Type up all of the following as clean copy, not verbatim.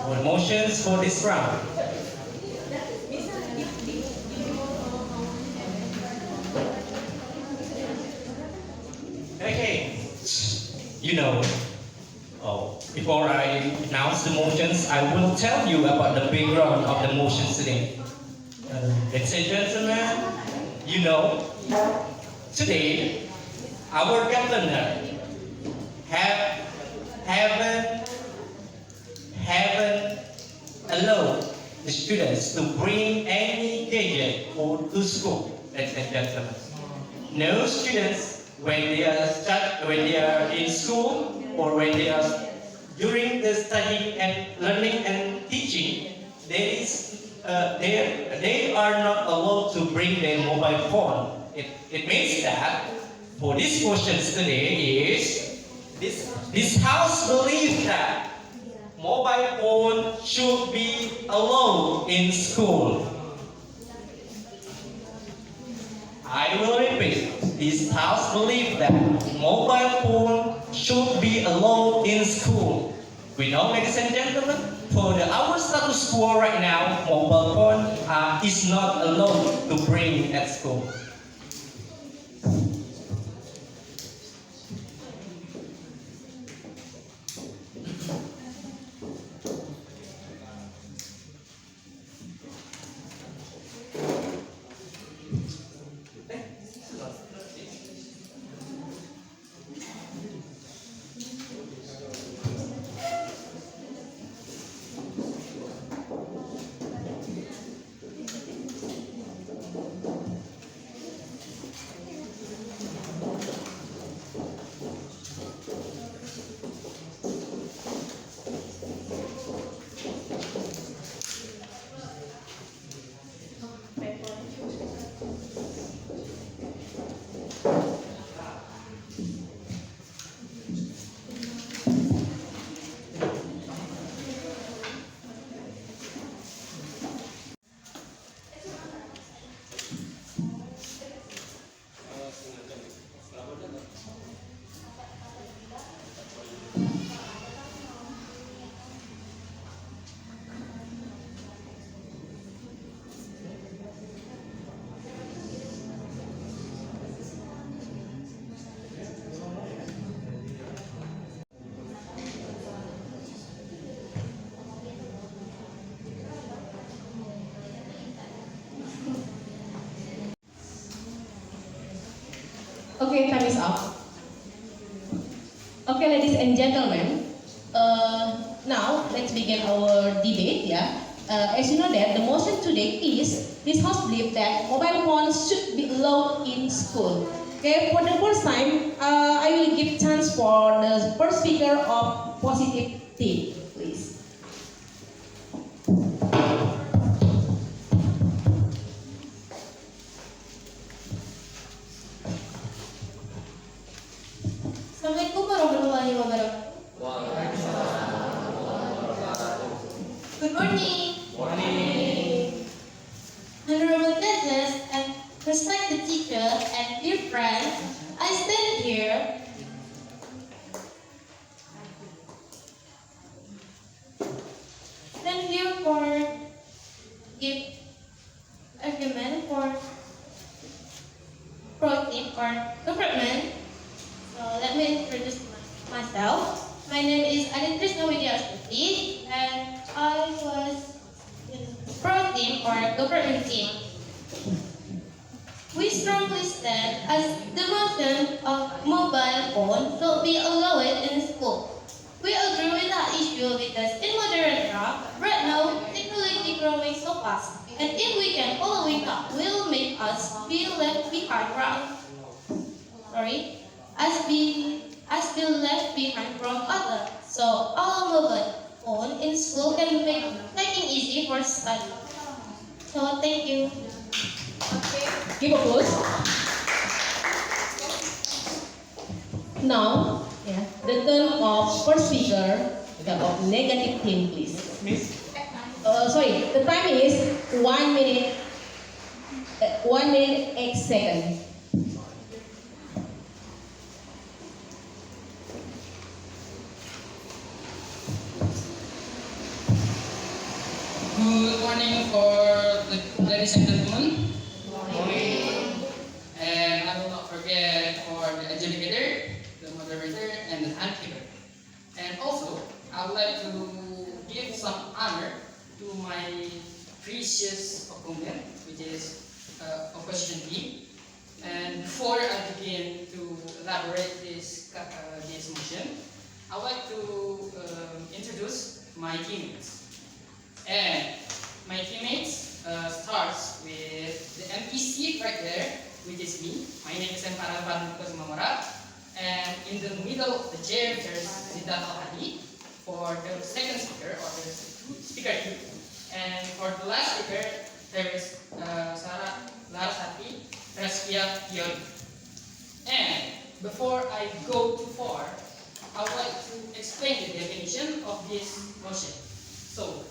our motions for this round. Okay, before I announce the motions, I will tell you about the background of the motions today. Ladies and gentlemen, today our governor haven't allowed the students to bring any gadget to school. Ladies and gentlemen, no students when they are in school or when they are during the studying and learning and teaching, they are not allowed to bring their mobile phone. It means that for these questions today is this house believes that mobile phone should be allowed in school. I will repeat. This house believes that mobile phone should be allowed in school. We know, ladies and gentlemen, for our status quo right now, mobile phone is not allowed to bring at school. Okay, time is up. Okay, ladies and gentlemen, now let's begin our debate. As you know that the motion today is this house believes that mobile phones should be allowed in school. Okay, for the first time, I will give chance for the first speaker of positive team, please. Assalamualaikum warahmatullahi wabarakatuh. Good morning. Honorable guests and respected teacher and dear friends, I stand here for give argument for pro-team or government. So let me introduce myself. My name is Aditrisna Widya Astuti, and I was in pro-team or government team. We strongly stand as the motion of mobile phone should be allowed in school. We agree with that issue because in modern era, right now, technology growing so fast, and if we can following up, will make us feel left behind left behind from others. So our mobile phone in school can make taking easy for study. So thank you. Okay, give applause. Now, the turn of first speaker of negative team, please. Miss? Sorry, the time is 1 minute, 1 minute 8 seconds. Good morning for the ladies and gentlemen. And I will not forget for the adjudicator, the moderator, and the timekeeper. And also, I would like to give some honor to my precious opponent, which is opposition team. And before I begin to elaborate this motion, I would like to introduce my teammates. And my teammates starts with the MPC right there, which is me. My name is Empara Mamora. And in the middle of the chair, there's Debat for the second speaker, or the speaker two. And for the last speaker, there is Sarah Larasati Resvia Yoni. And before I go too far, I would like to explain the definition of this motion. So,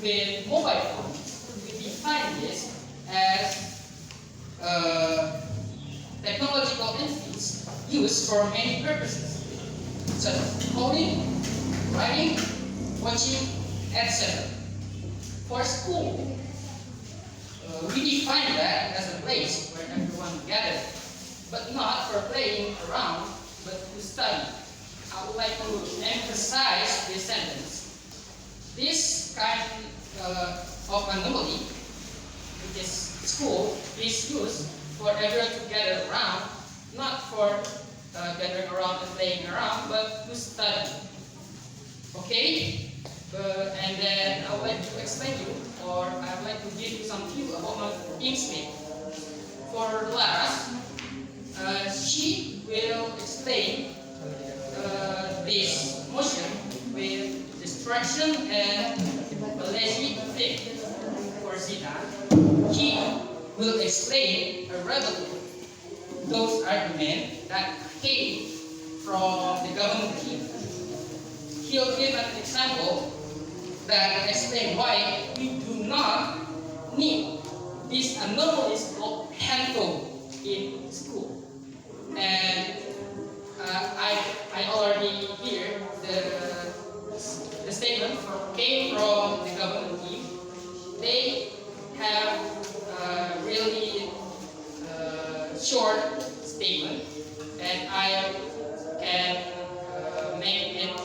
with mobile phones, we define this as technological entities used for many purposes, such as calling, writing, watching, etc. For school, we define that as a place where everyone gathers, but not for playing around, but to study. I would like to emphasize this sentence. This kind of anomaly, which is school, is used for everyone to gather around, not for gathering around and playing around, but to study. Okay? And then I would like to explain you, or I would like to give you some clue about my teammates. For Laras, she will explain this motion with distraction and a lazy thing. For Zina, he will explain a rebuttal, those arguments that came from the government team. He'll give an example that explain why we do not need this anomalous called handphone in school. And I already hear the statement came from the government team. They have a really short statement, and I can make it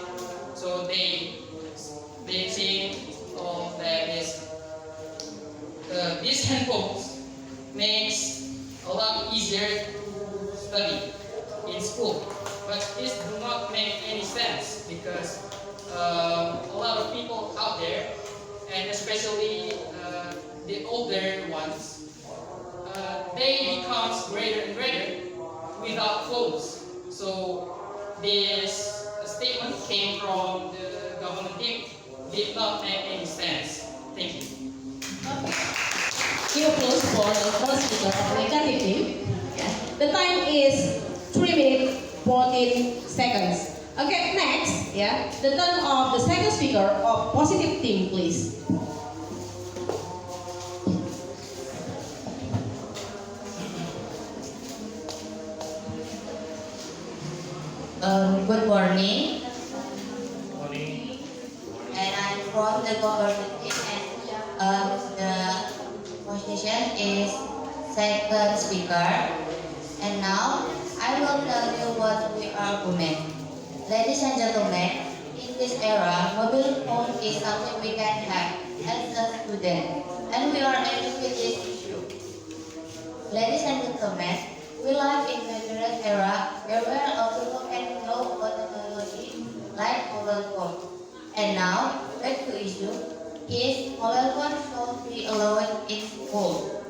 so they say that is these handphones makes a lot easier to study in school, but this do not make any sense because a lot of people out there, and especially the older ones, they becomes greater and greater without phones. So this statement came from the government team, did not make any sense. Thank you. Give applause for the first speaker of negative team. The time is 3 minutes 14 seconds. Okay, next, the turn of the second speaker of positive team, please. Good morning. And I'm from the government team, and the position is second speaker. And now I will tell you what we argument. Ladies and gentlemen, in this era, mobile phone is something we can have as a student, and we are angry with this issue. Ladies and gentlemen, we live in a modern era where people can know about technology like mobile phone. And now, back to issue, is mobile phone should be allowed in school.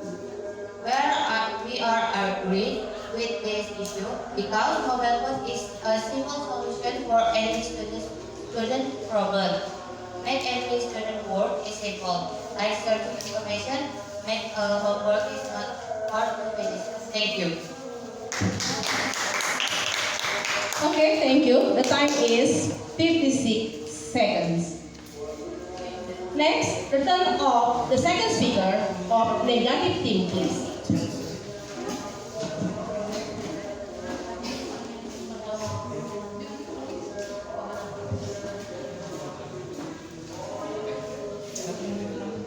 We are agreed with this issue because mobile phone is a simple solution for any student problem. Make every student work is simple, like searching information, make homework is not hard to finish. Thank you. Okay, thank you. The time is 56 seconds. Next, the turn of the second speaker of negative team, please.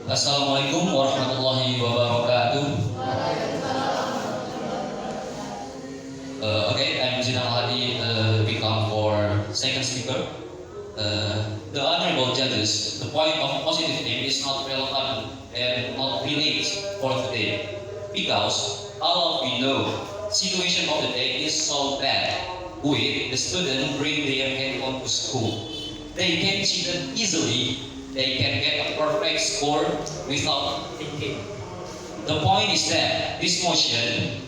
Assalamualaikum warahmatullahi wabarakatuh. Okay, I'm Zinal Hadi, become for second speaker. The honorable judges, the point of positive thing is not relevant and not relate for today, because all of we know situation of the day is so bad with the student bring their handphone to school. They can cheat it easily. They can get a perfect score without thinking. The point is that this motion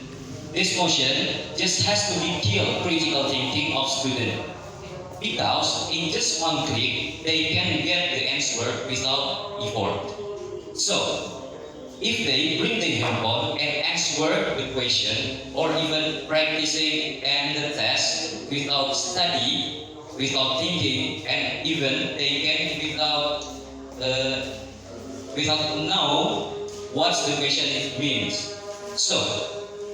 just has to be kill critical thinking of student. Because in just one click, they can get the answer without effort. So, if they bring the handphone and answer the question, or even practicing and the test without study, without thinking, and even they can without know what the question it means. So,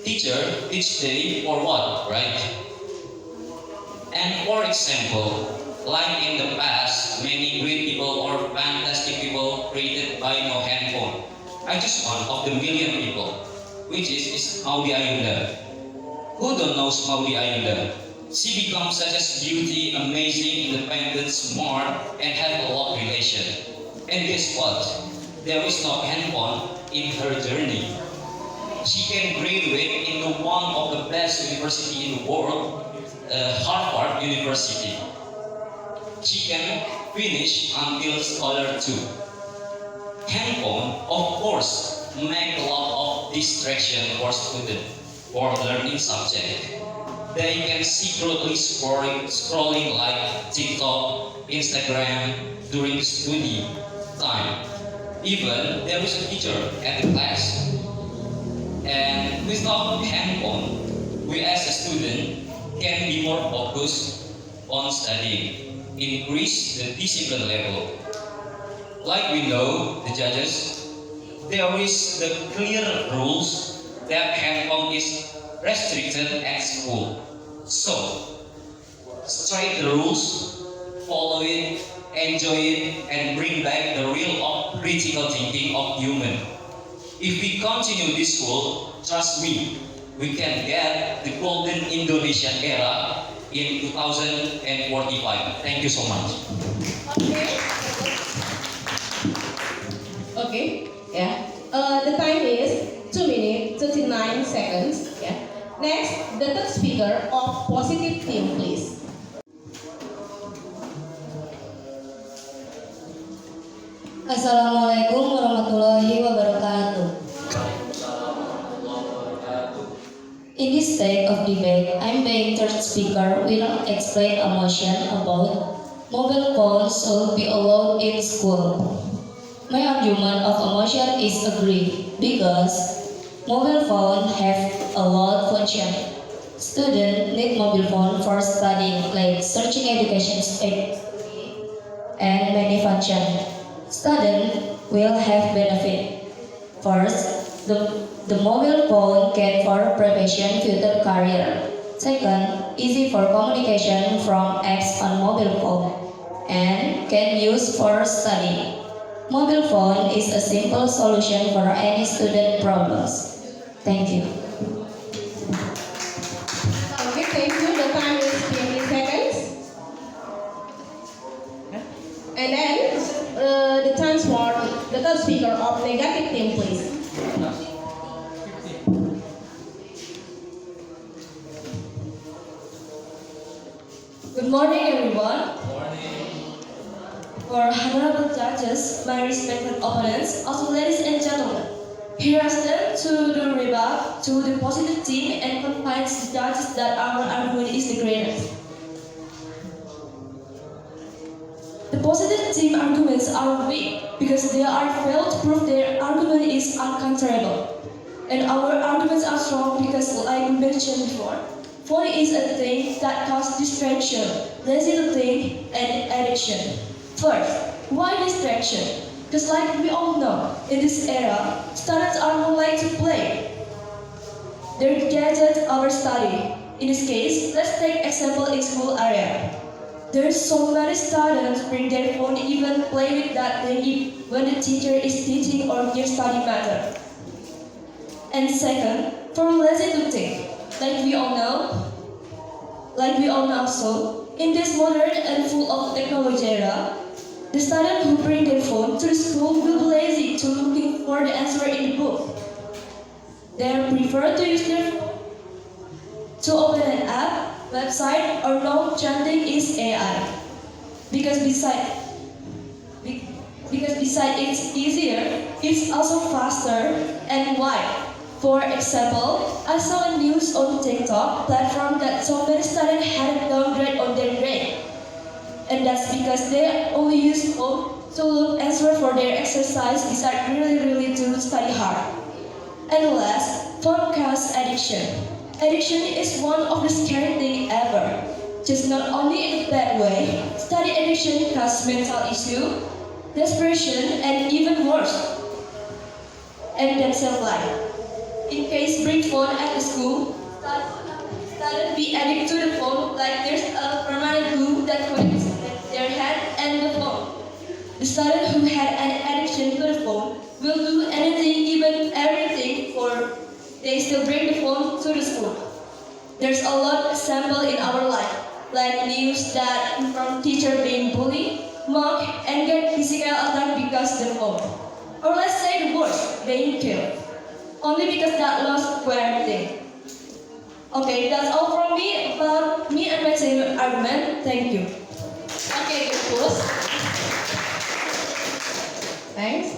teacher teach they for what, right? And for example, like in the past, many great people or fantastic people created by no handphone. I just one of the million people, which is Maudi Ayunda. Who don't know Maudi Ayunda? She becomes such a beauty, amazing, independent, smart, and have a lot of relation. And guess what? There is no handphone in her journey. She can graduate into one of the best university in the world, Harvard University. She can finish until scholar too. Handphone, of course, make a lot of distraction for students for learning subject. They can secretly scrolling like TikTok, Instagram during study time. Even there is a teacher at the class. And without handphone, we as a student can be more focused on studying, increase the discipline level. Like we know, the judges, there is the clear rules that handphone is restricted at school. So, straight the rules, follow it, enjoy it, and bring back the real of critical thinking of human. If we continue this school, trust me, we can get the golden Indonesian era in 2045. Thank you so much. Okay, yeah. The time is 2 minutes 39 seconds. Yeah. Next, the third speaker of positive theme, please. Assalamualaikum warahmatullahi wabarakatuh. In this stage of debate, I'm being third speaker will explain a motion about mobile phones should be allowed in school. My argument of a motion is agree because mobile phone have a lot of function. Students need mobile phone for studying like searching education and many function. Students will have benefit. First, the mobile phone can for preparation future career. Second, easy for communication from apps on mobile phone and can use for study. Mobile phone is a simple solution for any student problems. Thank you. Okay, thank you. The time is 20 seconds. And then the chance for the third speaker of negative theme, please. Good morning, everyone. For honorable judges, my respected opponents, also ladies and gentlemen, here I stand to do rebut to the positive team and convince the judges that our argument is the greatest. The positive team arguments are weak because they are failed to prove their argument is uncounterable. And our arguments are strong because, like we mentioned before, phone is a thing that causes distraction, lazy to think, and addiction. First, why distraction? Because like we all know, in this era, students are more like to play. Their gadget over study. In this case, let's take example in school area. There's so many students bring their phone, even play with that thing when the teacher is teaching or gives study matter. And second, for lazy to think, like we all know so, in this modern and full of technology era, the students who bring their phone to the school will be lazy to looking for the answer in the book. They prefer to use their phone to open an app, website, or know chanting is AI. Because besides it's easier, it's also faster. And why? For example, I saw a news on TikTok platform that so many students had a downgrade on their grade. And that's because they only use phone to look answer for their exercise instead really to study hard. And last, phone causes addiction. Addiction is one of the scary things ever. Just not only in a bad way, study addiction causes mental issue, desperation, and even worse. And themselves life. In case bring phone at the school, students be addicted to the phone like there's a permanent glue that connects their head and the phone. The student who had an addiction to the phone will do anything, even everything, for they still bring the phone to the school. There's a lot of example in our life, like news that inform teacher being bullied, mocked, and get physical attack because of the phone. Or let's say the worst, being killed. Only because that lost parenting. Okay, that's all from me about me and my same argument. Thank you. Okay, good post. Thanks.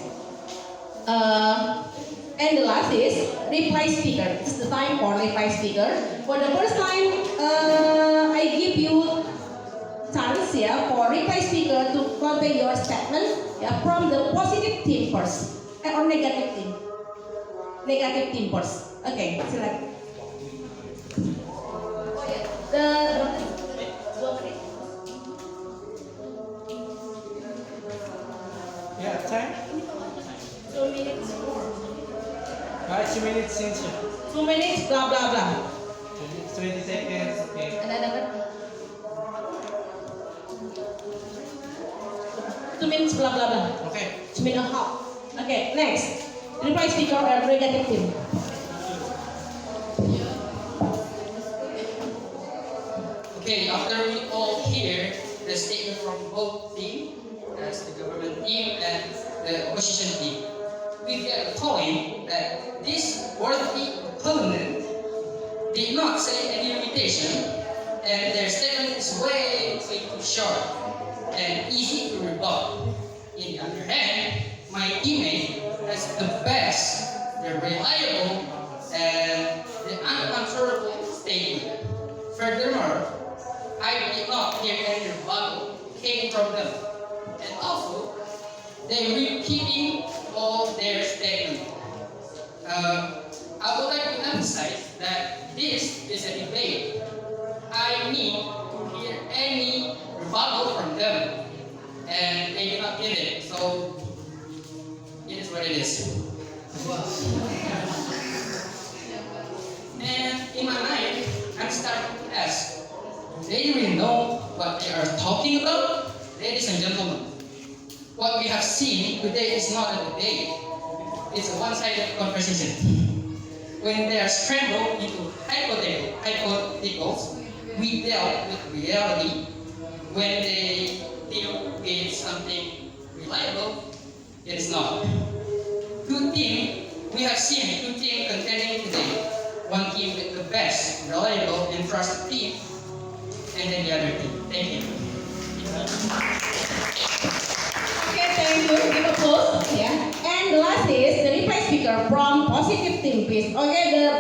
And the last is reply speaker. It's the time for reply speaker. For the first time, I give you chance for reply speaker to convey your statement from the positive theme first or negative theme. Negative theme first. Okay, silakan. Yeah, time? 2 minutes. 2 minutes since 2 minutes, blah blah blah. 20 seconds, okay. Ada dapat? 2 minutes, blah blah blah. Okay. 2 minutes half. Okay, next. Reply speaker and negative team. Okay, after we all hear the statement from both teams, as the government team and the opposition team, we get a point that this worthy opponent did not say any limitation, and their statement is way too short and easy to rebut. On the other hand, my teammate has the best, the reliable, and the unanswerable statement. Furthermore, I did not hear any rebuttal came from them. And also, they repeating all their statements. I would like to emphasize that this is a debate. I need to hear any rebuttal from them. And they did not give it. So, it is what it is. And in my mind, I'm starting to ask, do they really know what they are talking about? Ladies and gentlemen, what we have seen today is not a debate. It's a one-sided conversation. When they are scrambled into hypotheticals, we dealt with reality. When they deal with something reliable, it is not. We have seen two teams contending today. One team with the best, reliable, and trusted team, and then the other team. Thank you. Okay, thank you. Give applause. Yeah. And the last is the reply speaker from positive team, please. Okay, the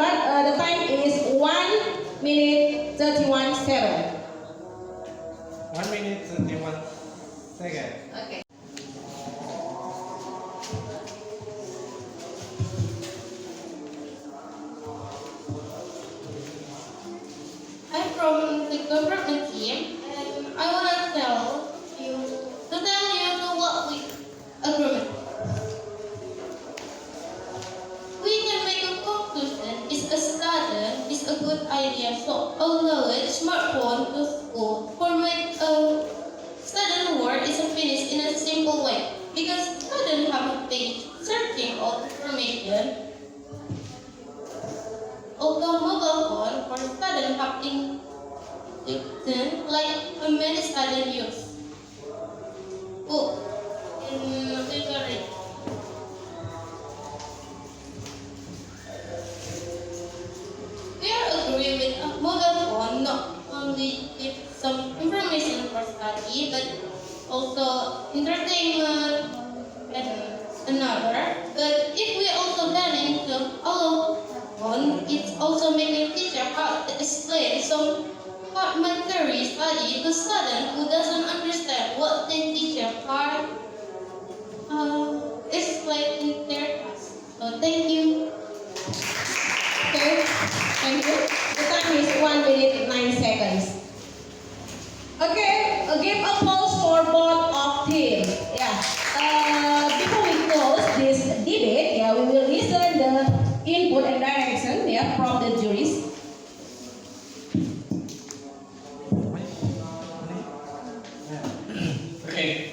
time is 1 minute 31 seconds. 1 minute 31 seconds. Okay. I'm from the government team, and I want to tell you to what we agreement. We can make a conclusion. Is a student is a good idea. So allow it smartphone to school for make a simple way because students have a page searching all information. Although mobile phone for students have in like many students use. Book in library. We are agree with a mobile phone not only give some information for study but also entertainment and another. But if we also learning to allow phone, it's also making teacher how to explain some fragmentary study to student who doesn't understand what the teacher are explain in their class. So thank you. Okay, thank you. The time is 1 minute 9 seconds. Okay, give applause for both of teams. Yeah. Before we close this debate, yeah, we will listen the input and direction, yeah, from the juries. Okay.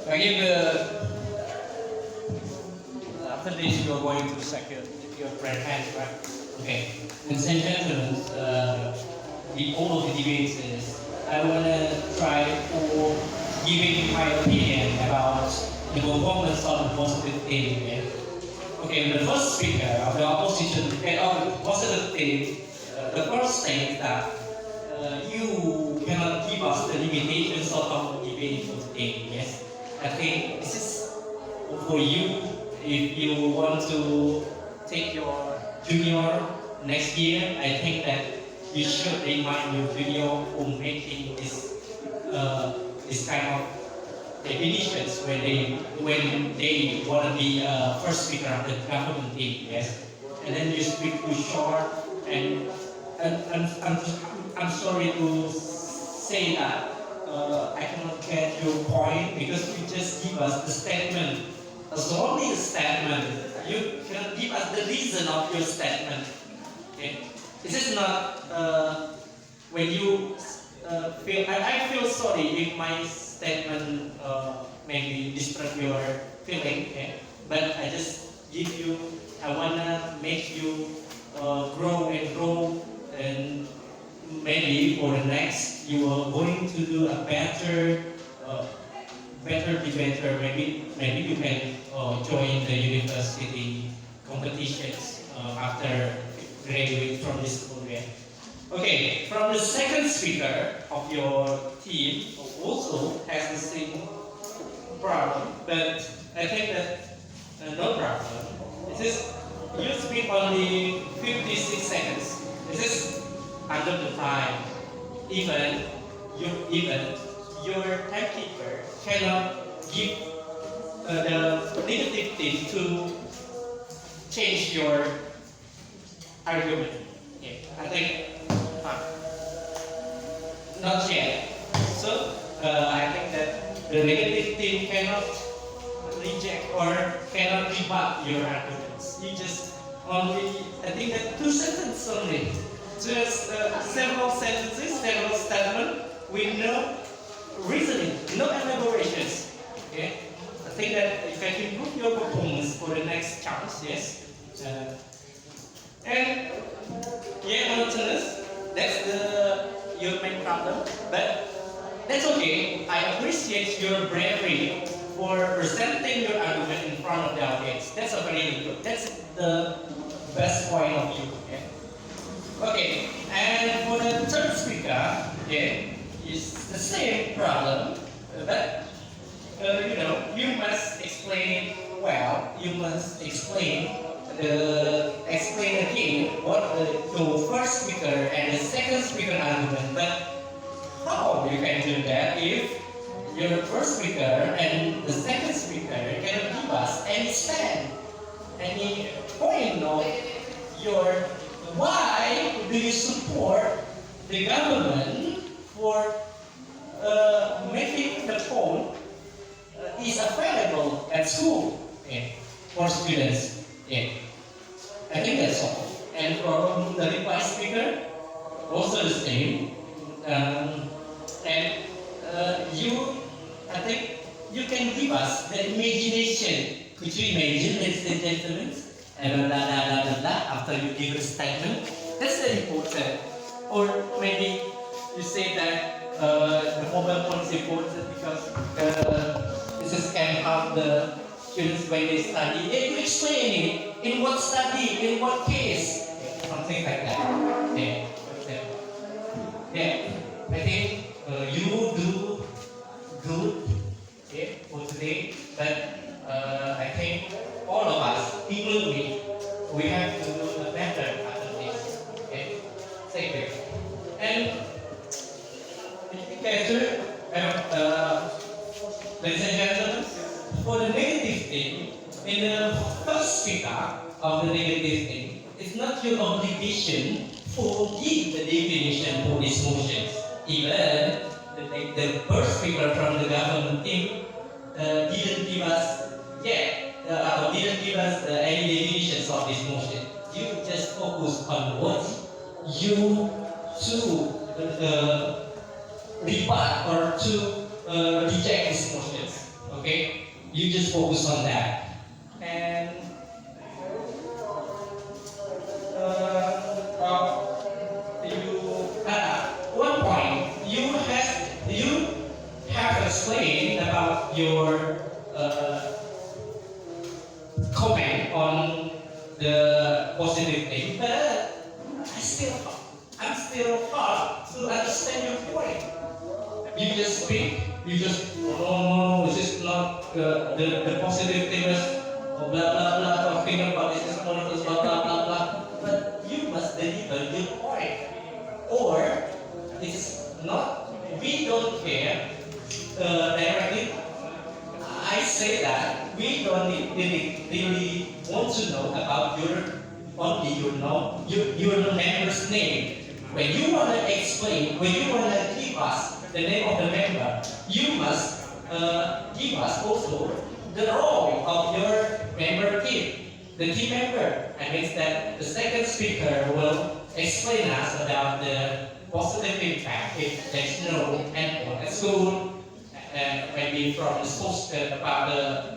I give after this you are going to secure your friend hand, right? Okay. Ladies and gentlemen, the all of the debates is I wanna try for giving my opinion about the performance of the positive team. Okay, the first speaker of the opposition of the positive team, the first thing is that you cannot give us the limitations of our debate for today. Yes, I think this is for you if you want to take your junior next year. I think that you should remind your junior who making this kind of definitions when they want to be first speaker of the government team. Yes, and then you speak too short and I'm sorry to say that I cannot get your point because you just give us the statement. It's only a statement. You cannot give us the reason of your statement. Okay? This is not when you feel. I feel sorry if my statement maybe disturb your feeling. Okay? But I just give you. I wanna make you grow and grow and. Maybe for the next, you are going to do a better debater. Maybe you can join the university competitions after graduate from this school. Yeah. Okay, from the second speaker of your team also has the same problem, but I think that no problem. This is you speak only 56 seconds. This is under the time, even your timekeeper cannot give the negative thing to change your argument. Yeah, I think not yet. So I think that the negative thing cannot reject or cannot rebut your arguments. You just only, I think that 2 sentences only. Just several sentences, several statements with no reasoning, no elaborations. Okay, I think that you can improve your performance for the next chance. Yes, and yeah, monotonous. That's your main problem, but that's okay. I appreciate your bravery for presenting your argument in front of the audience. That's a very good. That's the best point of view. Okay. Okay, and for the third speaker, okay, it's the same problem, but you must explain well. You must explain again what the first speaker and the second speaker argument. But how you can do that if your first speaker and the second speaker cannot give us any point of your. Why do you support the government for making the phone is available at school for students? Yeah. I think that's all. And from the reply speaker, also the same. And you, I think you can give us the imagination. Could you imagine, ladies and gentlemen? And blah, blah, blah, blah, blah, after you give a statement. That's very important. Or maybe you say that the mobile phone is important because this can help the students when they study. Yeah, you explain it. In what study, in what case, something like that. Yeah, I think you do good, okay, for today, but I think all of us, including me, we have to do a better after this. Okay, thank you. And educator, ladies and gentlemen, for the negative thing, in the first speaker of the negative thing, it's not your obligation to give the definition for these motions. Even the first speaker from the government team didn't give us didn't give us any definitions of this motion. You just focus on what you to rebut or to reject these motions. Okay, you just focus on that. And one point you have explained about your comment on the positive thing, but I'm still hard to understand your point. You just speak, you just no, this is not the positive thing is blah blah blah talking about this is politics blah blah blah blah. But you must deliver your point, or it's not. We don't care directly. I say that we don't really want to know about your member's name. When you want to explain, when you want to give us the name of the member, you must give us also the role of your member team, the team member. That means that the second speaker will explain us about the positive impact if there's no handphone at school, and maybe from the school about the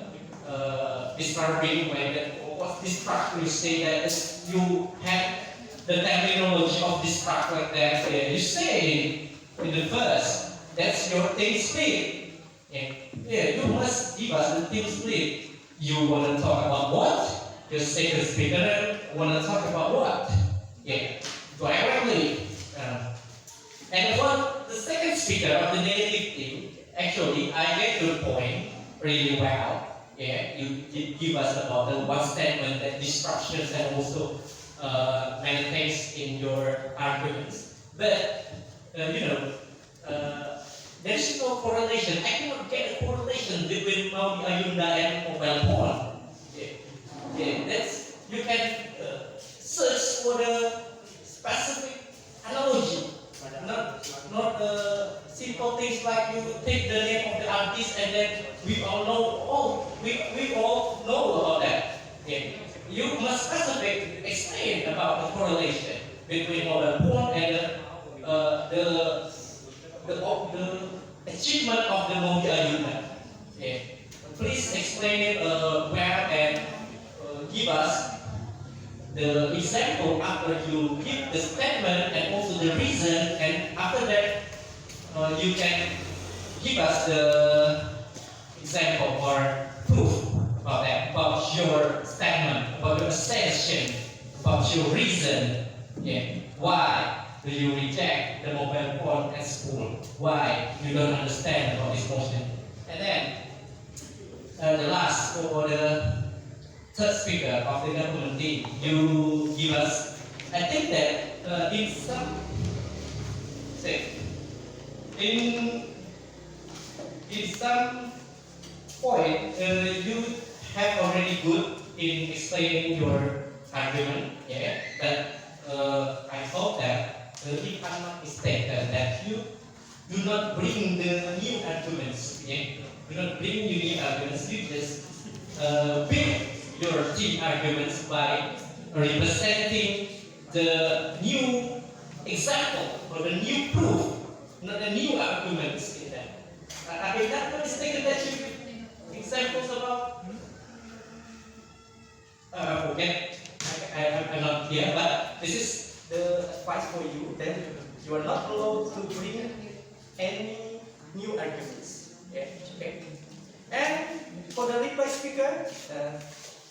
disturbing when what's distract. You say that you have the terminology of distract like that. You say in the first, that's your team split. Yeah, you must give us the team split. You want to talk about what? Your second speaker want to talk about what? Yeah, directly. And what the second speaker of the negative team, actually, I get your point really well. Yeah, you give us about the one statement that distractions and also many things in your arguments. But there's no correlation. I cannot get a correlation between Maudi Ayunda and mobile phone. That's you can search for the specific analogy, not simple things like you take the name of the artist and then we all know. Oh, we all know about that. You must specifically explain about the correlation between mobile phone and the achievement of the Maudi Ayunda. Please explain it well and give us the example after you give the statement and also the reason, and after that you can give us the example or proof about that, about your statement, about your assertion, about your reason. Why do you reject the mobile phone at school? Why you don't understand about this motion? And then the last for the third speaker of the government team, you give us. I think that in some point you have already good in explaining your argument. But I hope that if I'm not mistaken, that you do not bring the new arguments. Do not bring new arguments. You just build your team arguments by representing the new example or the new proof, not the new arguments in that. If I'm not mistaken, that examples about? Okay, I'm not here, but this is the advice for you. Then you are not allowed to bring any new arguments. Yeah, okay. And for the reply speaker,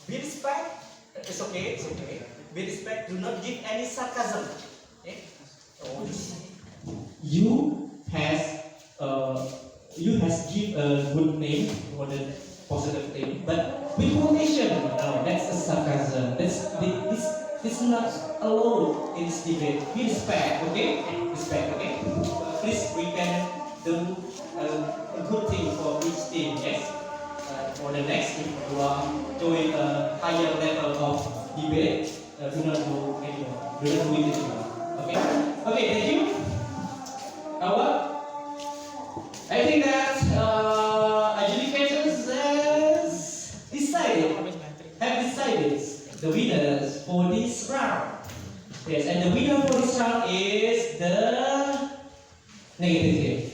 be respect. It's okay. It's okay. Be respect. Do not give any sarcasm. Okay. You has give a good name for the positive thing, but with quotation, no, that's a sarcasm. This not allowed in this debate. Be respect, okay? Respect, okay? Please, we can do a good thing for each team, yes? For the next, if you are doing a higher level of debate, do not do anymore. Do not do it anymore. Okay? Okay, thank you. I think that adjudicators have decided the winners for this round. Yes, and the winner for this round is the negative team.